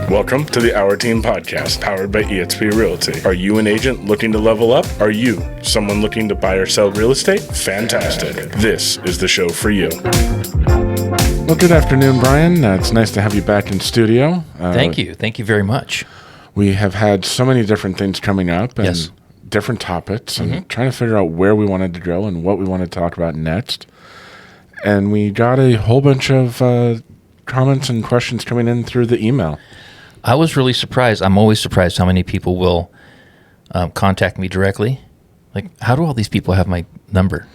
Welcome to the Our Team Podcast, powered by eXp Realty. Are you an agent looking to level up? Are you someone looking to buy or sell real estate? Fantastic. This is the show for you. Well, good afternoon, Brian. It's nice to have you back in studio. Thank you. Thank you very much. We have had so many different things coming up and Yes. different topics and trying to figure out where we wanted to go and what we wanted to talk about next. And we got a whole bunch of comments and questions coming in through the email. I was really surprised. I'm always surprised how many people will contact me directly. Like, how do all these people have my number?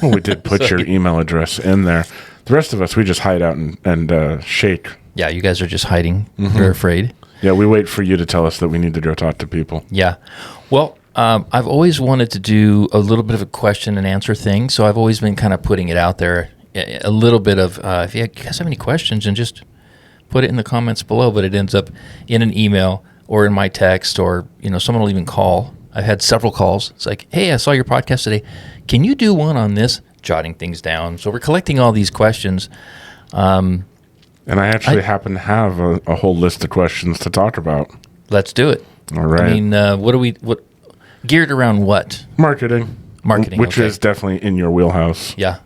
Well, we did put your email address in there. The rest of us, we just hide out and shake. Yeah, you guys are just hiding. They're afraid. Yeah, we wait for you to tell us that we need to go talk to people. Yeah. Well, I've always wanted to do a little bit of a question and answer thing, so I've always been kind of putting it out there. A little bit of, if you guys have any questions, and just put it in the comments below, but it ends up in an email or in my text, or, someone will even call. I've had several calls. It's like, hey, I saw your podcast today. Can you do one on this? Jotting things down. So we're collecting all these questions. And I actually happen to have a whole list of questions to talk about. Let's do it. All right. I mean, what geared around what? Marketing, which okay. is definitely in your wheelhouse. Yeah.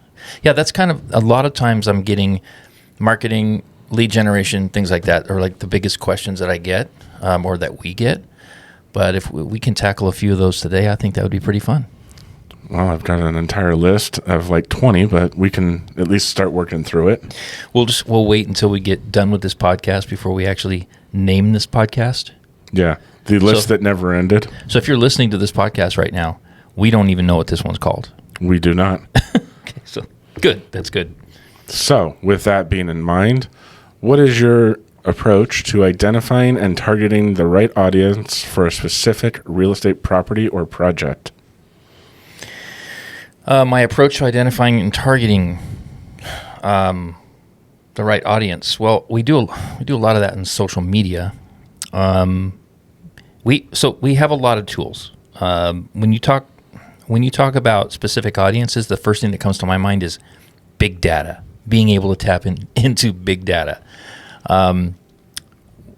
That's kind of, a lot of times I'm getting marketing, lead generation, things like that are like the biggest questions that I get, or that we get. But if we can tackle a few of those today, I think that would be pretty fun. Well, I've got an entire list of like 20, but we can at least start working through it. We'll wait until we get done with this podcast before we actually name this podcast. Yeah. The list that never ended. So if you're listening to this podcast right now, we don't even know what this one's called. We do not. Okay, so good. That's good. So with that being in mind, what is your approach to identifying and targeting the right audience for a specific real estate property or project? My approach to identifying and targeting the right audience. Well, we do a lot of that in social media. We have a lot of tools. When you talk about specific audiences, the first thing that comes to my mind is big data. Being able to tap into big data.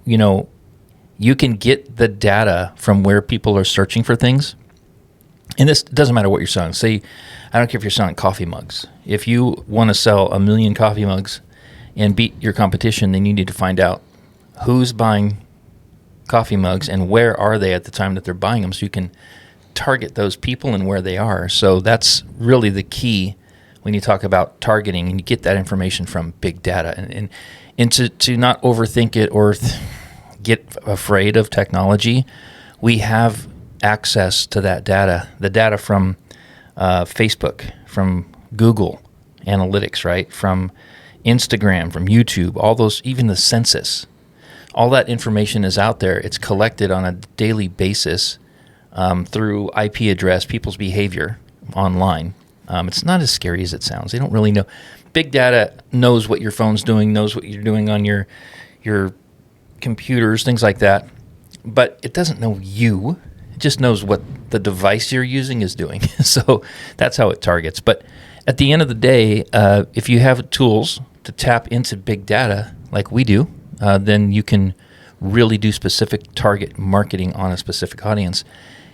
You can get the data from where people are searching for things. And this doesn't matter what you're selling. Say, I don't care if you're selling coffee mugs. If you want to sell 1 million coffee mugs and beat your competition, then you need to find out who's buying coffee mugs and where are they at the time that they're buying them, so you can target those people and where they are. So that's really the key when you talk about targeting, and you get that information from big data. And to not overthink it or get afraid of technology, we have access to that data, the data from Facebook, from Google Analytics, right? From Instagram, from YouTube, all those, even the census. All that information is out there. It's collected on a daily basis through IP address, people's behavior online. It's not as scary as it sounds. They don't really know. Big data knows what your phone's doing, knows what you're doing on your computers, things like that. But it doesn't know you. It just knows what the device you're using is doing. So that's how it targets. But at the end of the day, if you have tools to tap into big data like we do, then you can really do specific target marketing on a specific audience.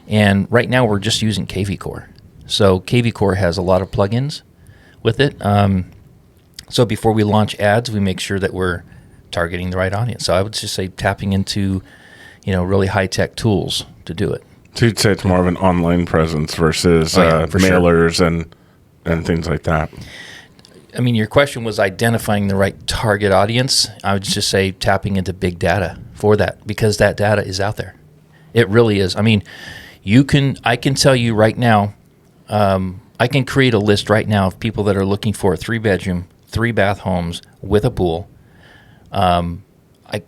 And right now we're just using KV Core. So KV Core has a lot of plugins with it. So before we launch ads, we make sure that we're targeting the right audience. So I would just say tapping into, really high-tech tools to do it. So you'd say it's more of an online presence versus mailers and things like that. I mean, your question was identifying the right target audience. I would just say tapping into big data for that, because that data is out there. It really is. I mean, I can tell you right now, I can create a list right now of people that are looking for 3-bedroom, 3-bath homes with a pool,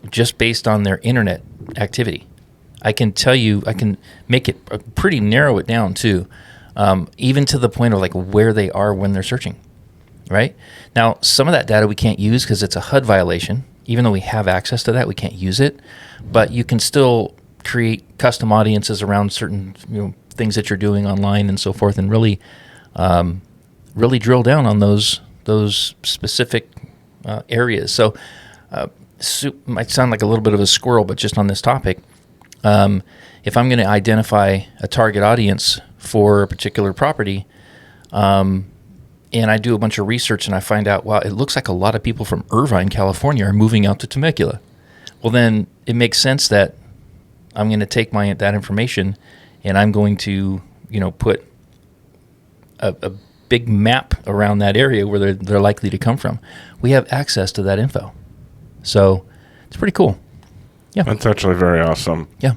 just based on their internet activity. I can tell you, I can make it pretty narrow it down too, even to the point of like where they are when they're searching, right? Now, some of that data we can't use because it's a HUD violation. Even though we have access to that, we can't use it. But you can still create custom audiences around certain things that you're doing online and so forth, and really drill down on those specific areas. So might sound like a little bit of a squirrel, but just on this topic, if I'm going to identify a target audience for a particular property, and I do a bunch of research and I find out, wow, it looks like a lot of people from Irvine, California are moving out to Temecula. Well, then it makes sense that I'm going to take that information and I'm going to, put a big map around that area where they're likely to come from. We have access to that info. So it's pretty cool. Yeah. That's actually very awesome. Yeah.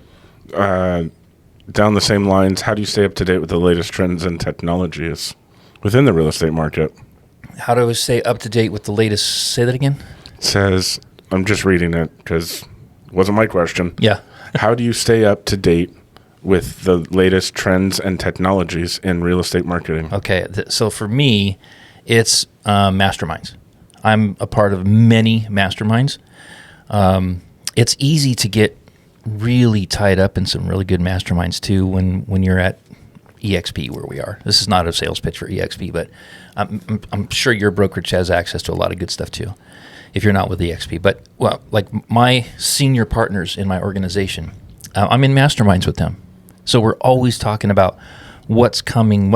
Down the same lines, how do you stay up to date with the latest trends and technologies within the real estate market? How do I stay up to date with the latest? Say that again. It says, I'm just reading it because it wasn't my question. Yeah. How do you stay up to date with the latest trends and technologies in real estate marketing? Okay. So for me, it's masterminds. I'm a part of many masterminds. It's easy to get really tied up in some really good masterminds too when you're at EXP where we are. This is not a sales pitch for EXP, but I'm sure your brokerage has access to a lot of good stuff too if you're not with EXP. But like my senior partners in my organization, I'm in masterminds with them. So we're always talking about what's coming.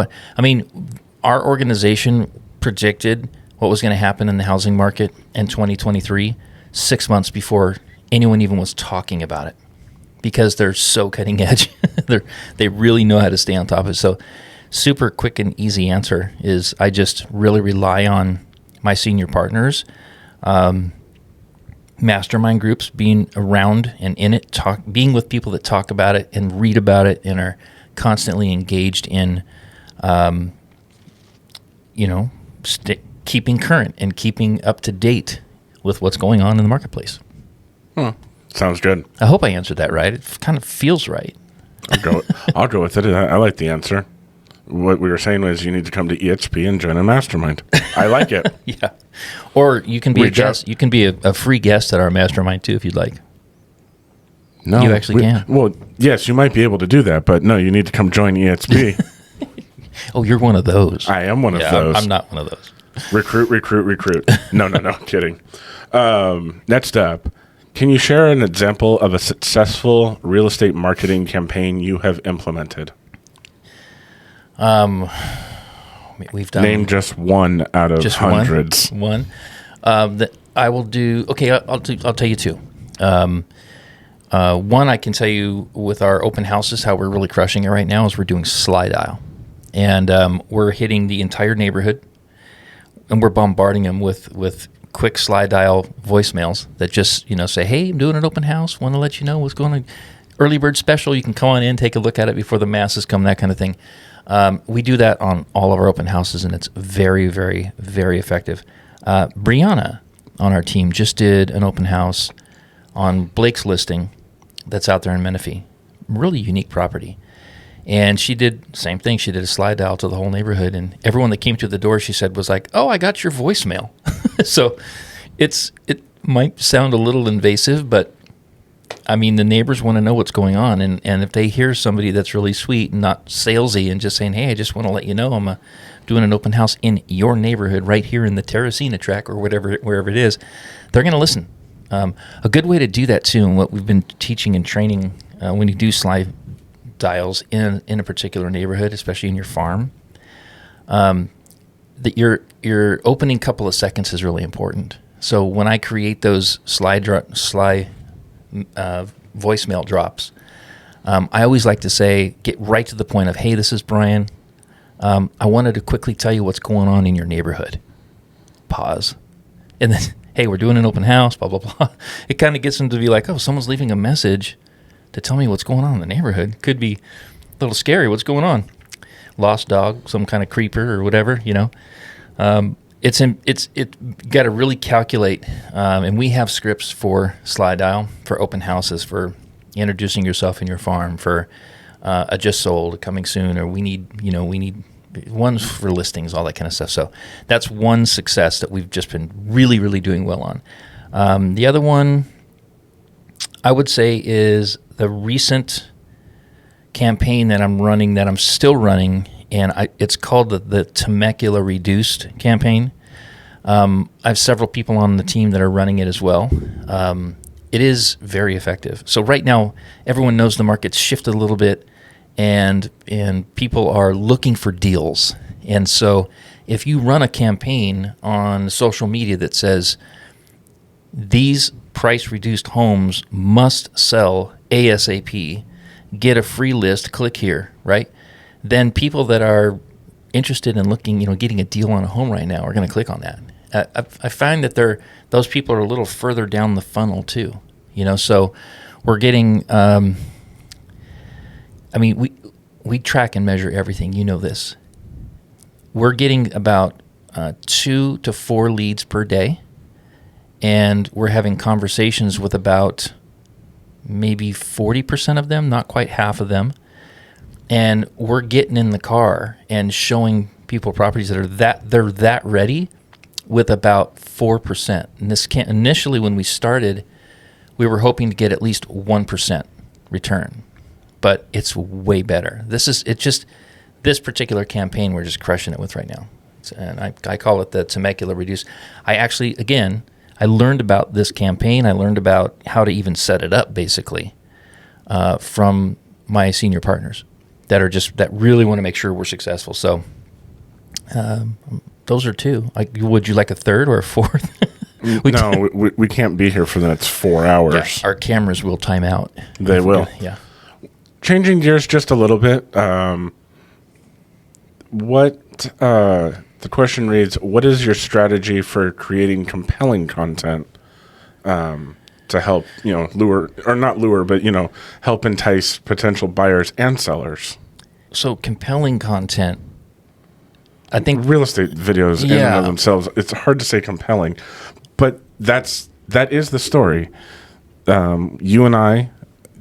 Our organization predicted what was going to happen in the housing market in 2023 6 months before anyone even was talking about it, because they're so cutting edge. They really know how to stay on top of it. So super quick and easy answer is I just really rely on my senior partners, mastermind groups, being around and in it, being with people that talk about it and read about it and are constantly engaged in, keeping current and keeping up to date with what's going on in the marketplace. Sounds good. I hope I answered that right. It kind of feels right. I'll go with it. I like the answer. What we were saying was you need to come to EXP and join a mastermind. I like it. Yeah. Or you can be Reach a guest. out. You can be a free guest at our mastermind too if you'd like. No, You actually can. Well, yes, you might be able to do that, but no, you need to come join EXP. Oh, you're one of those. I am one of Yeah, those. I'm not one of those. Recruit. No, kidding. Next up, can you share an example of a successful real estate marketing campaign you have implemented? We've done Name just one out of just hundreds. One. That I will do. Okay, I'll tell you two. One, I can tell you with our open houses, how we're really crushing it right now is we're doing slide dial, and we're hitting the entire neighborhood, and we're bombarding them with quick slide dial voicemails that just say, "Hey, I'm doing an open house. Want to let you know what's going on. Early bird special. You can come on in, take a look at it before the masses come." That kind of thing. We do that on all of our open houses, and it's very, very, very effective. Brianna on our team just did an open house on Blake's listing that's out there in Menifee. Really unique property. And she did the same thing. She did a slide dial to the whole neighborhood, and everyone that came through the door, she said, was like, "Oh, I got your voicemail." So it might sound a little invasive, but the neighbors want to know what's going on. And if they hear somebody that's really sweet and not salesy and just saying, "Hey, I just want to let you know I'm doing an open house in your neighborhood right here in the Terracina tract," or wherever it is, they're going to listen. A good way to do that too, and what we've been teaching and training when you do slide dials in a particular neighborhood, especially in your farm, that your opening couple of seconds is really important. So when I create those voicemail drops, I always like to say, get right to the point of, "Hey, this is Brian. I wanted to quickly tell you what's going on in your neighborhood." Pause. And then, "Hey, we're doing an open house, blah, blah, blah." It kind of gets them to be like, "Oh, someone's leaving a message to tell me what's going on in the neighborhood. Could be a little scary. What's going on? Lost dog, some kind of creeper or whatever, It's got to really calculate, and we have scripts for slide dial, for open houses, for introducing yourself in your farm, for a just sold, coming soon, or we need ones for listings, all that kind of stuff. So that's one success that we've just been really, really doing well on. The other one I would say is the recent campaign that I'm still running, and it's called the Temecula Reduced campaign. I have several people on the team that are running it as well. It is very effective. So right now, everyone knows the market's shifted a little bit, and people are looking for deals. And so if you run a campaign on social media that says these price-reduced homes must sell ASAP, get a free list, click here, right? Then people that are interested in looking, getting a deal on a home right now are going to click on that. I find that those people are a little further down the funnel too, so we're getting, we track and measure everything. This. We're getting about 2 to 4 leads per day, and we're having conversations with about maybe 40% of them, not quite half of them. And we're getting in the car and showing people properties that they're that ready with about 4%. And initially when we started, we were hoping to get at least 1% return, but it's way better. This particular campaign we're just crushing it with right now. And I call it the Temecula Reduce. I learned about this campaign. I learned about how to even set it up, basically, from my senior partners that really want to make sure we're successful. So those are 2. Would you like a third or a fourth? we can't be here for the next 4 hours. Yeah, our cameras will time out. They will. Yeah. Changing gears just a little bit. The question reads, what is your strategy for creating compelling content to help, lure, or not lure, but, help entice potential buyers and sellers? So compelling content, I think real estate videos in and of themselves, it's hard to say compelling, but that is the story. You and I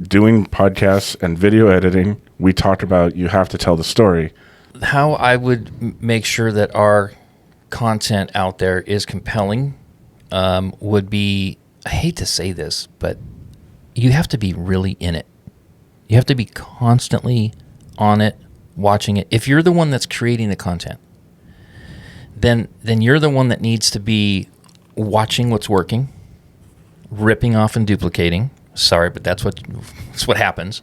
doing podcasts and video editing, we talked about you have to tell the story. How I would make sure that our content out there is compelling would be, I hate to say this, but you have to be really in it. You have to be constantly on it, watching it. If you're the one that's creating the content, then you're the one that needs to be watching what's working, ripping off and duplicating. Sorry, but that's what happens.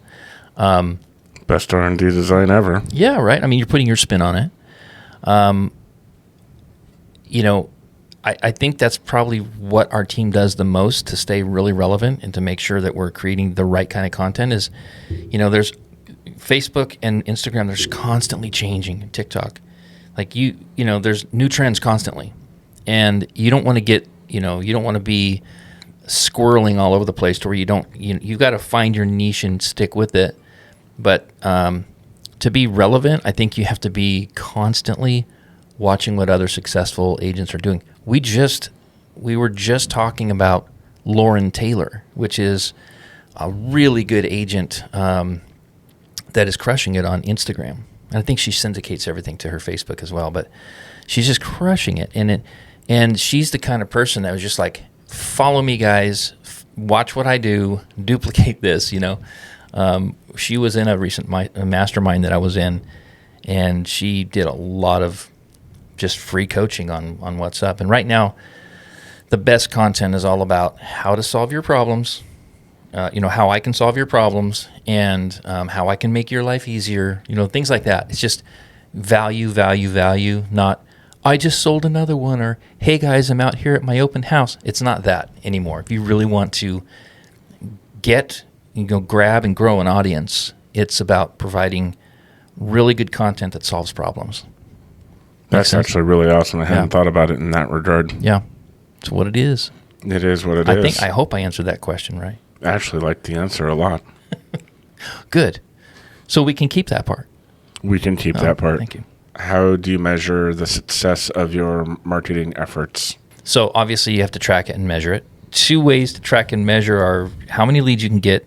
Best R&D design ever. Yeah, right. I mean, you're putting your spin on it. I think that's probably what our team does the most to stay really relevant and to make sure that we're creating the right kind of content is, there's Facebook and Instagram, there's constantly changing, and TikTok. There's new trends constantly. And you don't want to get, you don't want to be squirreling all over the place to where you got to find your niche and stick with it. But to be relevant, I think you have to be constantly watching what other successful agents are doing. We were just talking about Lauren Taylor, which is a really good agent that is crushing it on Instagram. And I think she syndicates everything to her Facebook as well, but she's just crushing it. And she's the kind of person that was just like, follow me, guys, watch what I do, duplicate this, She was in a recent mastermind that I was in, and she did a lot of just free coaching on what's up. And right now, the best content is all about how to solve your problems, how I can solve your problems, and how I can make your life easier, things like that. It's just value, not I just sold another one, or hey guys, I'm out here at my open house. It's not that anymore. If you really want to grab and grow an audience, it's about providing really good content that solves problems. That's actually really awesome. I hadn't thought about it in that regard. Yeah. It's what it is. It is what it is. I hope I answered that question right. I actually like the answer a lot. Good. So we can keep that part. We can keep that part. Thank you. How do you measure the success of your marketing efforts? So obviously you have to track it and measure it. 2 ways to track and measure are how many leads you can get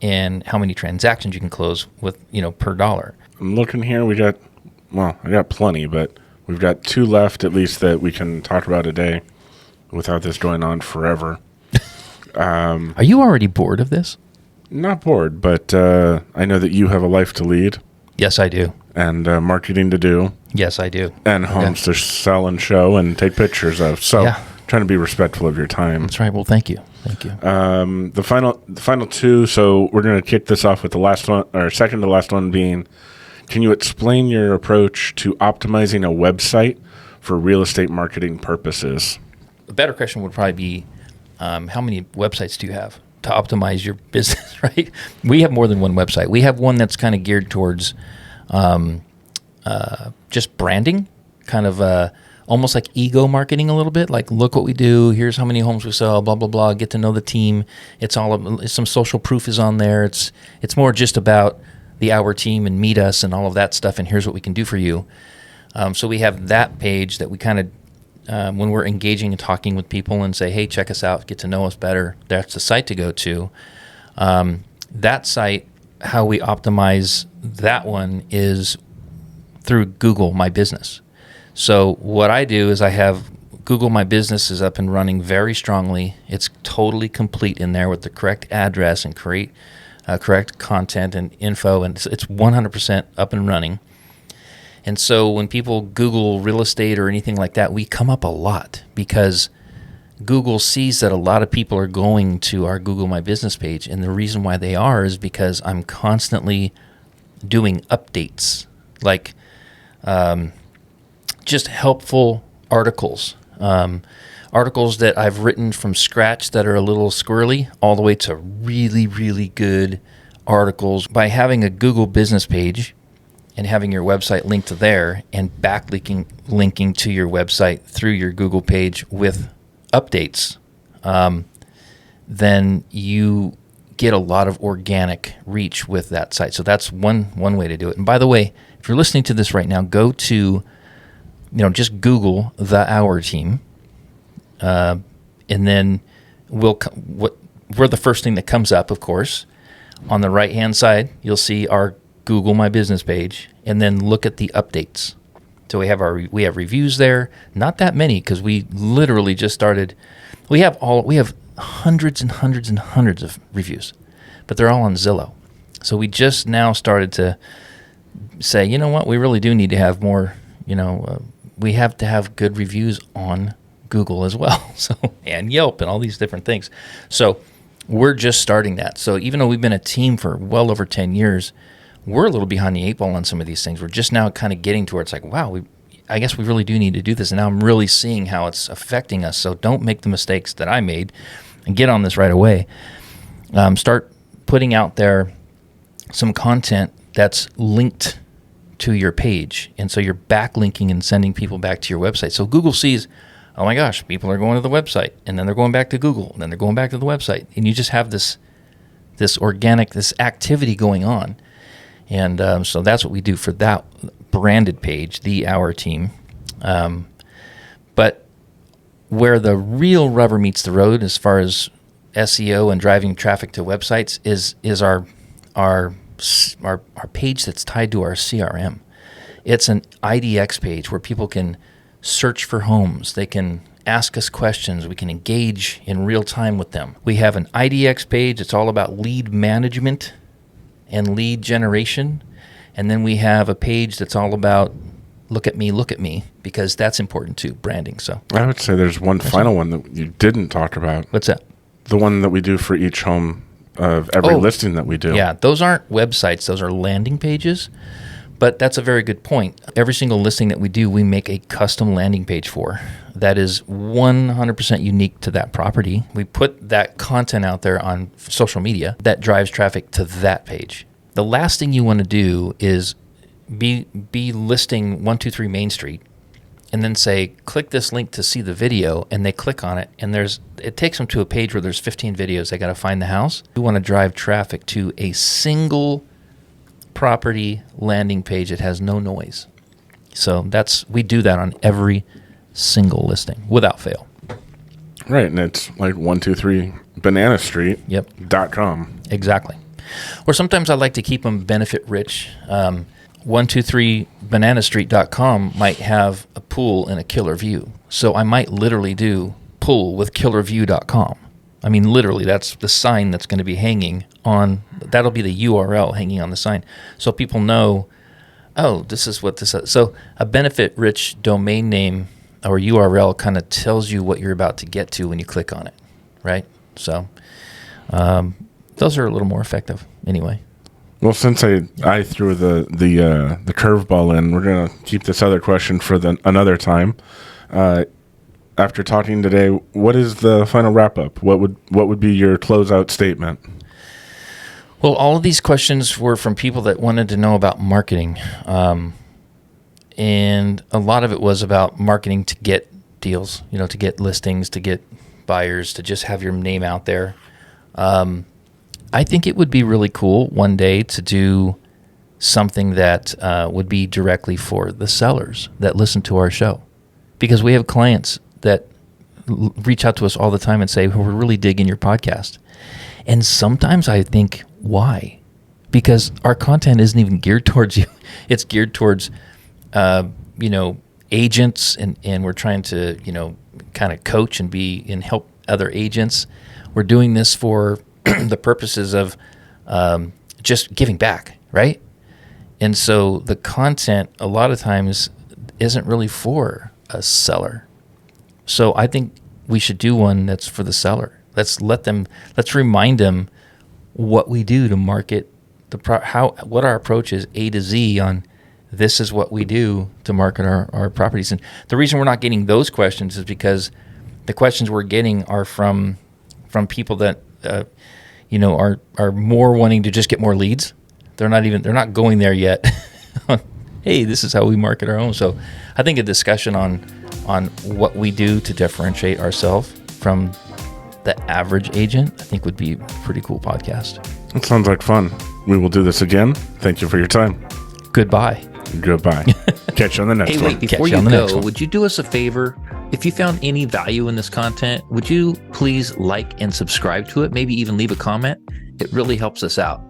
and how many transactions you can close with, per dollar. I'm looking here. I got plenty, but we've got 2 left at least that we can talk about a day without this going on forever. Are you already bored of this? Not bored, but I know that you have a life to lead. Yes, I do. And marketing to do. Yes, I do. and homes to sell and show and take pictures of. So Yeah. trying to be respectful of your time. That's right. Well, thank you. Thank you. The final two. So we're going to kick this off with the last one, or second to last one being, can you explain your approach to optimizing a website for real estate marketing purposes? A better question would probably be, how many websites do you have to optimize your business, right? We have more than one website. We have one that's kind of geared towards just branding, kind of almost like ego marketing a little bit. Like, look what we do. Here's how many homes we sell, blah, blah, blah. Get to know the team. It's some social proof is on there. It's more just about the Our Team and meet us and all of that stuff. And here's what we can do for you. So we have that page that we kind of, when we're engaging and talking with people and say, hey, check us out, get to know us better, that's the site to go to. That site, how we optimize that one is through Google My Business. So what I do is I have Google My Business is up and running very strongly. It's totally complete in there with the correct address and correct content and info, and it's 100% up and running. And so when people Google real estate or anything like that, we come up a lot because Google sees that a lot of people are going to our Google My Business page. And the reason why they are is because I'm constantly doing updates, like just helpful articles. Articles that I've written from scratch that are a little squirrely, all the way to really, really good articles. By having a Google business page and having your website linked to there and linking to your website through your Google page with updates, then you get a lot of organic reach with that site. So that's one way to do it. And by the way, if you're listening to this right now, go to, just Google the Our Team, and then we're the first thing that comes up, of course. On the right-hand side, you'll see our Google My Business page, and then look at the updates. So we have reviews there, not that many because we literally just started. We have hundreds and hundreds and hundreds of reviews, but they're all on Zillow. So we just now started to say, you know what, we really do need to have more. We have to have good reviews on Google as well, so and Yelp and all these different things. So we're just starting that. So even though we've been a team for well over 10 years, we're a little behind the eight ball on some of these things. We're just now kind of getting to where it's like, wow, I guess we really do need to do this. And now I'm really seeing how it's affecting us. So don't make the mistakes that I made and get on this right away. Start putting out there some content that's linked to your page. And so you're backlinking and sending people back to your website. So Google sees, oh my gosh, people are going to the website, and then they're going back to Google, and then they're going back to the website. And you just have this organic, this activity going on. And so that's what we do for that branded page, the Our Team. But where the real rubber meets the road as far as SEO and driving traffic to websites is our page that's tied to our CRM. It's an IDX page where people can search for homes. They can ask us questions. We can engage in real time with them. We have an IDX page. It's all about lead management and lead generation. And then we have a page that's all about look at me, because that's important too, branding. So I would say there's one final one that you didn't talk about. What's that? The one that we do for each home of every listing that we do. Yeah, those aren't websites. Those are landing pages. But that's a very good point. Every single listing that we do, we make a custom landing page for. That is 100% unique to that property. We put that content out there on social media that drives traffic to that page. The last thing you want to do is be listing 123 Main Street and then say, click this link to see the video, and they click on it, and it takes them to a page where there's 15 videos. They got to find the house. We want to drive traffic to a single property landing page that has no noise. So we do that on every single listing without fail. Right, and it's like 123bananastreet.com. Exactly. Or sometimes I like to keep them benefit rich. 123bananastreet.com might have a pool and a killer view. So I might literally do pool with killerview.com. I mean, literally, that's the sign that's going to be hanging on. That'll be the URL hanging on the sign. So people know oh, this is what this is. So a benefit-rich domain name or URL kind of tells you what you're about to get to when you click on it, right? So those are a little more effective anyway. Well, since I threw the curveball in, we're gonna keep this other question for another time. After talking today, what is the final wrap up? What would be your closeout statement? Well, all of these questions were from people that wanted to know about marketing, and a lot of it was about marketing to get deals, to get listings, to get buyers, to just have your name out there. I think it would be really cool one day to do something that would be directly for the sellers that listen to our show, because we have clients that reach out to us all the time and say, well, we're really digging your podcast. And sometimes I think, why? Because our content isn't even geared towards you. It's geared towards, agents, and we're trying to, kind of coach and help other agents. We're doing this for the purposes of just giving back, right? And so the content a lot of times isn't really for a seller. So I think we should do one that's for the seller. Let's remind them what we do to market what our approach is A to Z on this is what we do to market our properties. And the reason we're not getting those questions is because the questions we're getting are from people that are more wanting to just get more leads. They're not going there yet. Hey, this is how we market our own. So I think a discussion on what we do to differentiate ourselves from the average agent, I think would be a pretty cool podcast. It sounds like fun. We will do this again. Thank you for your time. Goodbye. Catch you on the next Hey, one. wait, before you go, would you do us a favor? If you found any value in this content, would you please like and subscribe to it? Maybe even leave a comment. It really helps us out.